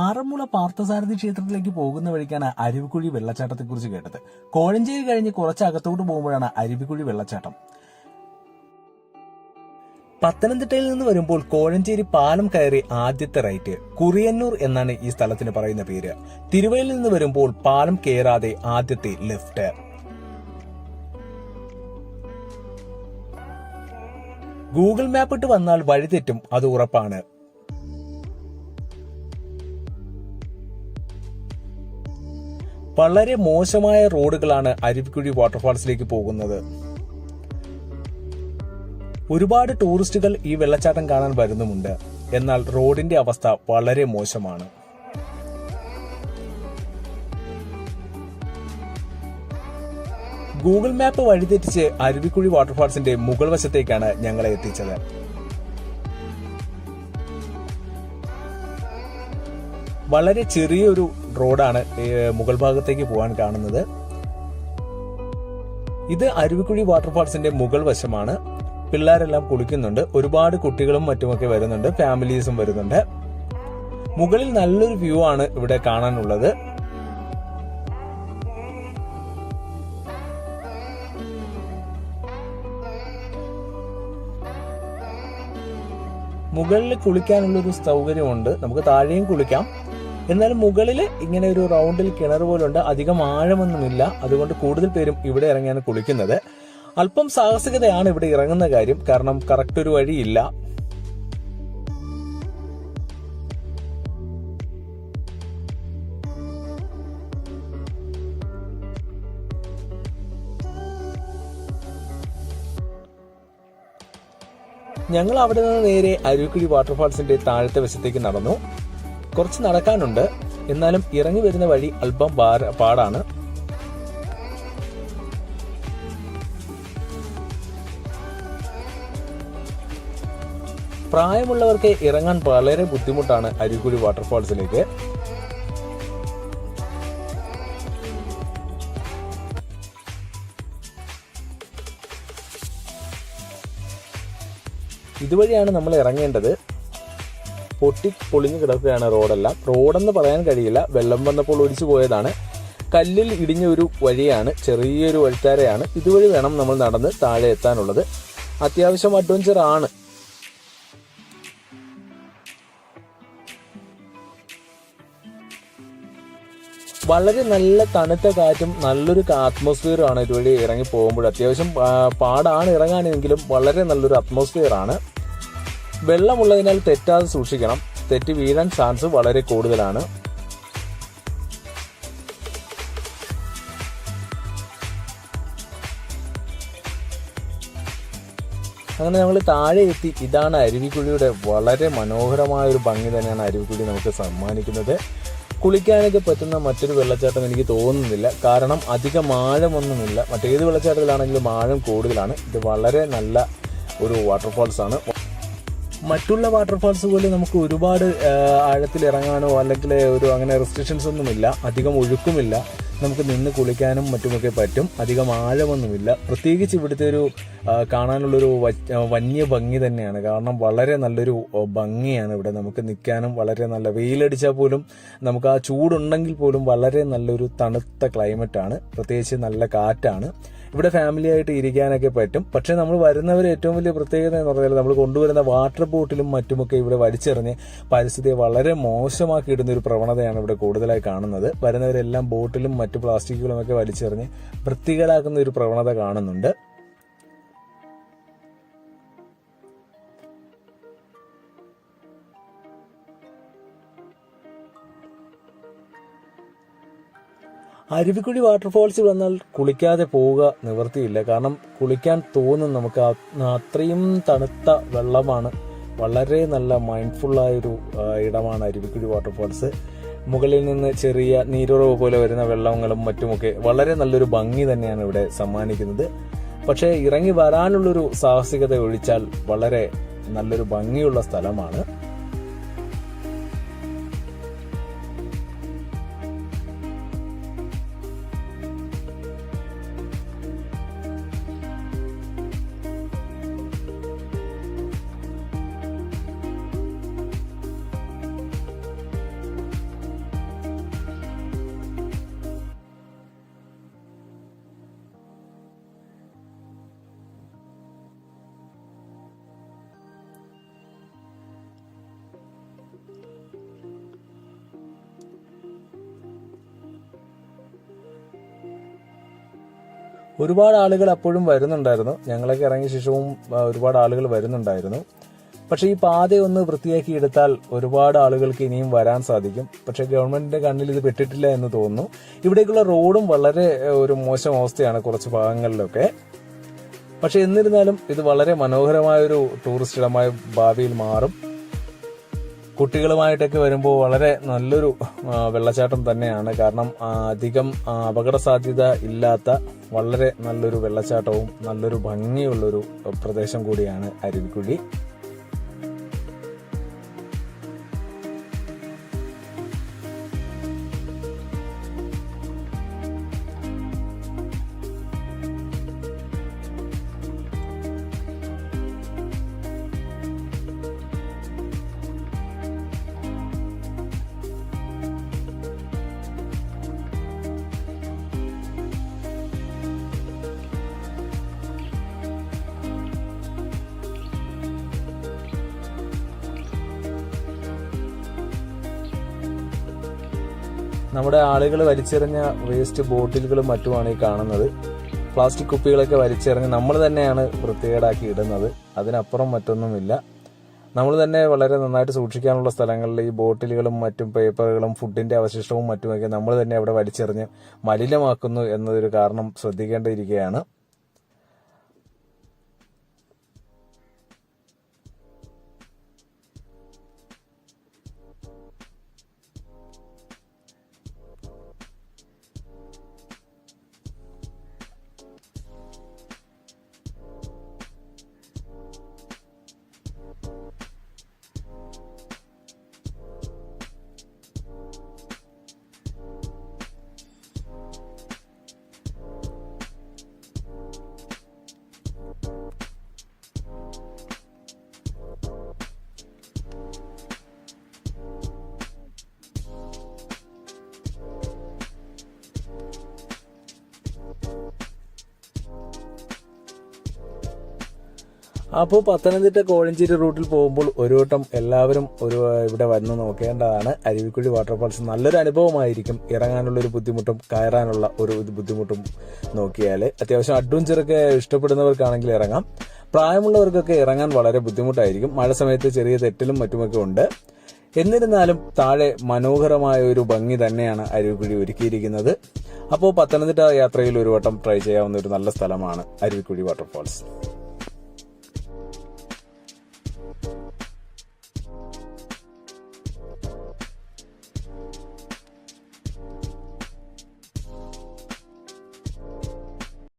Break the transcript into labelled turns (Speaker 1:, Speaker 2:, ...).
Speaker 1: ആറന്മുള പാർത്ഥസാരഥി ക്ഷേത്രത്തിലേക്ക് പോകുന്ന വഴിക്കാണ് അരുവിക്കുഴി വെള്ളച്ചാട്ടത്തെക്കുറിച്ച് കേട്ടത്. കോഴഞ്ചേരി കഴിഞ്ഞ് കുറച്ച് അകത്തോട്ട് പോകുമ്പോഴാണ് അരുവിക്കുഴി വെള്ളച്ചാട്ടം. പത്തനംതിട്ടയിൽ നിന്ന് വരുമ്പോൾ കോഴഞ്ചേരി പാലം കയറി ആദ്യത്തെ റൈറ്റ്. കുറിയന്നൂർ എന്നാണ് ഈ സ്ഥലത്തിന് പറയുന്ന പേര്. തിരുവല്ലയിൽ നിന്ന് വരുമ്പോൾ പാലം കയറാതെ ആദ്യത്തെ ലെഫ്റ്റ്. ഗൂഗിൾ മാപ്പ് ഇട്ട് വന്നാൽ വഴിതെറ്റും, അത് ഉറപ്പാണ്. വളരെ മോശമായ റോഡുകളാണ് അരുവിക്കുഴി വാട്ടർഫാൾസിലേക്ക് പോകുന്നത്. ഒരുപാട് ടൂറിസ്റ്റുകൾ ഈ വെള്ളച്ചാട്ടം കാണാൻ വരുന്നുമുണ്ട്. എന്നാൽ റോഡിന്റെ അവസ്ഥ വളരെ മോശമാണ്. ഗൂഗിൾ മാപ്പ് വഴിതെറ്റിച്ച് അരുവിക്കുഴി വാട്ടർഫാൾസിന്റെ മുകൾ വശത്തേക്കാണ് ഞങ്ങളെ എത്തിച്ചത്. വളരെ ചെറിയൊരു റോഡാണ് മുകൾ ഭാഗത്തേക്ക് പോകാൻ കാണുന്നത്. ഇത് അരുവിക്കുഴി വാട്ടർഫാൾസിന്റെ മുകൾ വശമാണ്. പിള്ളേരെല്ലാം കുളിക്കുന്നുണ്ട്. ഒരുപാട് കുട്ടികളും മറ്റുമൊക്കെ വരുന്നുണ്ട്, ഫാമിലീസും വരുന്നുണ്ട്. മുകളിൽ നല്ലൊരു വ്യൂ ആണ് ഇവിടെ കാണാനുള്ളത്. മുകളിൽ കുളിക്കാനുള്ളൊരു സൗകര്യമുണ്ട്. നമുക്ക് താഴെയും കുളിക്കാം. എന്നാലും മുകളിൽ ഇങ്ങനെ ഒരു റൗണ്ടിൽ കിണർ പോലുണ്ട്. അധികം ആഴമൊന്നുമില്ല. അതുകൊണ്ട് കൂടുതൽ പേരും ഇവിടെ ഇറങ്ങിയാണ് കുളിക്കുന്നത്. അല്പം സാഹസികതയാണ് ഇവിടെ ഇറങ്ങുന്ന കാര്യം. കാരണം കറക്റ്റ് ഒരു വഴിയില്ല. ഞങ്ങൾ അവിടെ നിന്ന് നേരെ അരുവിക്കുഴി വാട്ടർഫാൾസിന്റെ താഴത്തെ വശത്തേക്ക് നടന്നു. കുറച്ച് നടക്കാനുണ്ട്. എന്നാലും ഇറങ്ങി വരുന്ന വഴി അല്പം പാടാണ്. പ്രായമുള്ളവർക്ക് ഇറങ്ങാൻ വളരെ ബുദ്ധിമുട്ടാണ് അരുവിക്കുഴി വാട്ടർഫാൾസിലേക്ക്. ഇതുവഴിയാണ് നമ്മൾ ഇറങ്ങേണ്ടത്. പൊളിഞ്ഞു കിടക്കുകയാണ് റോഡെല്ലാം. റോഡെന്ന് പറയാൻ കഴിയില്ല, വെള്ളം വന്നപ്പോൾ ഒലിച്ചു പോയതാണ്. കല്ലിൽ ഇടിഞ്ഞ ഒരു വഴിയാണ്, ചെറിയൊരു വഴിത്താരയാണ്. ഇതുവഴി വേണം നമ്മൾ നടന്ന് താഴെ എത്താനുള്ളത്. അത്യാവശ്യം അഡ്വഞ്ചർ ആണ്. വളരെ നല്ല തണുത്ത കാറ്റും നല്ലൊരു അറ്റ്മോസ്ഫിയറും ആണ് ഇതുവഴി ഇറങ്ങി പോകുമ്പോൾ. അത്യാവശ്യം പാടാണ് ഇറങ്ങാനെങ്കിലും വളരെ നല്ലൊരു അറ്റ്മോസ്ഫിയർ ആണ്. വെള്ളമുള്ളതിനാൽ തെറ്റാതെ സൂക്ഷിക്കണം. തെറ്റി വീഴാൻ ചാൻസ് വളരെ കൂടുതലാണ്. അങ്ങനെ ഞങ്ങൾ താഴെ എത്തി. ഇതാണ് അരുവിക്കുഴിയുടെ വളരെ മനോഹരമായ ഒരു ഭംഗി തന്നെയാണ് അരുവിക്കുഴി നമുക്ക് സമ്മാനിക്കുന്നത്. കുളിക്കാനൊക്കെ പറ്റുന്ന മറ്റൊരു വെള്ളച്ചാട്ടം എനിക്ക് തോന്നുന്നില്ല. കാരണം അധികം ആഴമൊന്നുമില്ല. മറ്റേത് വെള്ളച്ചാട്ടത്തിലാണെങ്കിലും ആഴം കൂടുതലാണ്. ഇത് വളരെ നല്ല ഒരു വാട്ടർഫാൾസ് ആണ്. മറ്റുള്ള വാട്ടർഫാൾസ് പോലെ നമുക്ക് ഒരുപാട് ആഴത്തിൽ ഇറങ്ങാനോ അല്ലെങ്കിൽ അങ്ങനെ റെസ്ട്രിക്ഷൻസ് ഒന്നുമില്ല. അധികം ഒഴുക്കുമില്ല. നമുക്ക് നിന്ന് കുളിക്കാനും മറ്റുമൊക്കെ പറ്റും. അധികം ആഴമൊന്നുമില്ല. പ്രത്യേകിച്ച് ഇവിടുത്തെ ഒരു കാണാനുള്ളൊരു വന്യ ഭംഗി തന്നെയാണ്. കാരണം വളരെ നല്ലൊരു ഭംഗിയാണ് ഇവിടെ. നമുക്ക് നിൽക്കാനും വളരെ നല്ല, വെയിലടിച്ചാൽ പോലും നമുക്ക് ആ ചൂടുണ്ടെങ്കിൽ പോലും വളരെ നല്ലൊരു തണുത്ത ക്ലൈമറ്റാണ്. പ്രത്യേകിച്ച് നല്ല കാറ്റാണ്. ഇവിടെ ഫാമിലി ആയിട്ട് ഇരിക്കാനൊക്കെ പറ്റും. പക്ഷെ നമ്മൾ വരുന്നവർ ഏറ്റവും വലിയ പ്രത്യേകത എന്ന് പറഞ്ഞാൽ നമ്മൾ കൊണ്ടുവരുന്ന വാട്ടർ ബോട്ടിലും മറ്റുമൊക്കെ ഇവിടെ വലിച്ചെറിഞ്ഞ് പരിസ്ഥിതിയെ വളരെ മോശമാക്കി ഇടുന്ന ഒരു പ്രവണതയാണ് ഇവിടെ കൂടുതലായി കാണുന്നത്. വരുന്നവരെല്ലാം ബോട്ടിലും മറ്റു പ്ലാസ്റ്റിക്കുകളും ഒക്കെ വലിച്ചെറിഞ്ഞ് വൃത്തികേടാക്കുന്ന ഒരു പ്രവണത കാണുന്നുണ്ട്. അരുവിക്കുഴി വാട്ടർഫാൾസിൽ വന്നാൽ കുളിക്കാതെ പോവുക നിവൃത്തിയില്ല. കാരണം കുളിക്കാൻ തോന്നും നമുക്ക്. അത്രയും തണുത്ത വെള്ളമാണ്. വളരെ നല്ല മൈൻഡ്ഫുള്ളായൊരു ഇടമാണ് അരുവിക്കുഴി വാട്ടർഫാൾസ്. മുകളിൽ നിന്ന് ചെറിയ നീരുറവ് പോലെ വരുന്ന വെള്ളങ്ങളും മറ്റുമൊക്കെ വളരെ നല്ലൊരു ഭംഗി തന്നെയാണ് ഇവിടെ സമ്മാനിക്കുന്നത്. പക്ഷേ ഇറങ്ങി വരാനുള്ളൊരു സാഹസികത ഒഴിച്ചാൽ വളരെ നല്ലൊരു ഭംഗിയുള്ള സ്ഥലമാണ്. ഒരുപാട് ആളുകൾ അപ്പോഴും വരുന്നുണ്ടായിരുന്നു. ഞങ്ങളൊക്കെ ഇറങ്ങിയ ശേഷവും ഒരുപാട് ആളുകൾ വരുന്നുണ്ടായിരുന്നു. പക്ഷെ ഈ പാത ഒന്ന് വൃത്തിയാക്കി എടുത്താൽ ഒരുപാട് ആളുകൾക്ക് ഇനിയും വരാൻ സാധിക്കും. പക്ഷെ ഗവൺമെന്റിന്റെ കണ്ണിൽ ഇത് പെട്ടിട്ടില്ല എന്ന് തോന്നുന്നു. ഇവിടേക്കുള്ള റോഡും വളരെ ഒരു മോശം അവസ്ഥയാണ് കുറച്ച് ഭാഗങ്ങളിലൊക്കെ. പക്ഷെ എന്നിരുന്നാലും ഇത് വളരെ മനോഹരമായൊരു ടൂറിസ്റ്റ് ഇടമായി ഭാവിയിൽ മാറും. കുട്ടികളുമായിട്ടൊക്കെ വരുമ്പോൾ വളരെ നല്ലൊരു വെള്ളച്ചാട്ടം തന്നെയാണ്. കാരണം അധികം അപകട സാധ്യത ഇല്ലാത്ത വളരെ നല്ലൊരു വെള്ളച്ചാട്ടവും നല്ലൊരു ഭംഗിയുള്ളൊരു പ്രദേശം കൂടിയാണ് അരുവിക്കുഴി. നമ്മുടെ ആളുകൾ വലിച്ചെറിഞ്ഞ വേസ്റ്റ് ബോട്ടിലുകളും മറ്റുമാണ് ഈ കാണുന്നത്. പ്ലാസ്റ്റിക് കുപ്പികളൊക്കെ വലിച്ചെറിഞ്ഞ് നമ്മൾ തന്നെയാണ് വൃത്തികേടാക്കി ഇടുന്നത്. അതിനപ്പുറം മറ്റൊന്നുമില്ല. നമ്മൾ തന്നെ വളരെ നന്നായിട്ട് സൂക്ഷിക്കാനുള്ള സ്ഥലങ്ങളിൽ ഈ ബോട്ടിലുകളും മറ്റും പേപ്പറുകളും ഫുഡിന്റെ അവശിഷ്ടവും മറ്റുമൊക്കെ നമ്മൾ തന്നെ അവിടെ വലിച്ചെറിഞ്ഞ് മലിനമാക്കുന്നു എന്നതൊരു കാരണം ശ്രദ്ധിക്കേണ്ടിയിരിക്കുകയാണ്. അപ്പോൾ പത്തനംതിട്ട കോഴഞ്ചേരി റൂട്ടിൽ പോകുമ്പോൾ ഒരു വട്ടം എല്ലാവരും ഇവിടെ വന്ന് നോക്കേണ്ടതാണ് അരുവിക്കുഴി വാട്ടർഫാൾസ്. നല്ലൊരു അനുഭവമായിരിക്കും. ഇറങ്ങാനുള്ളൊരു ബുദ്ധിമുട്ടും കയറാനുള്ള ഒരു ബുദ്ധിമുട്ടും നോക്കിയാൽ അത്യാവശ്യം അഡ്വഞ്ചറൊക്കെ ഇഷ്ടപ്പെടുന്നവർക്കാണെങ്കിൽ ഇറങ്ങാം. പ്രായമുള്ളവർക്കൊക്കെ ഇറങ്ങാൻ വളരെ ബുദ്ധിമുട്ടായിരിക്കും. മഴ സമയത്ത് ചെറിയ തെറ്റലും മറ്റുമൊക്കെ ഉണ്ട്. എന്നിരുന്നാലും താഴെ മനോഹരമായ ഒരു ഭംഗി തന്നെയാണ് അരുവിക്കുഴി ഒരുക്കിയിരിക്കുന്നത്. അപ്പോൾ പത്തനംതിട്ട യാത്രയിൽ ഒരു വട്ടം ട്രൈ ചെയ്യാവുന്ന ഒരു നല്ല സ്ഥലമാണ് അരുവിക്കുഴി വാട്ടർഫാൾസ്.